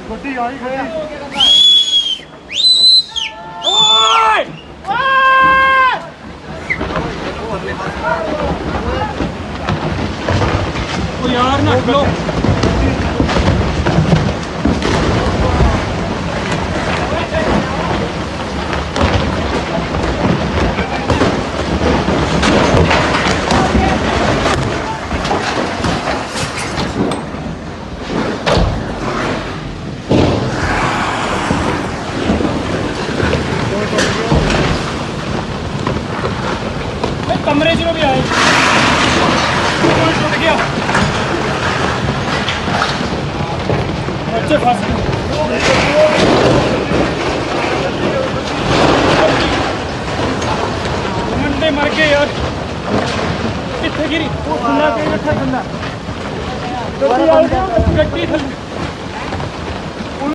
ਗੱਡੀ ਆਈ ਖੜੀ ਓਏ ਓ ਯਾਰ ਨਾ ਲੋ कमरे जो भी आए टूट गया बच्चे फंस गए मंडे मर गए यार कितने गिरी खुला गड्डी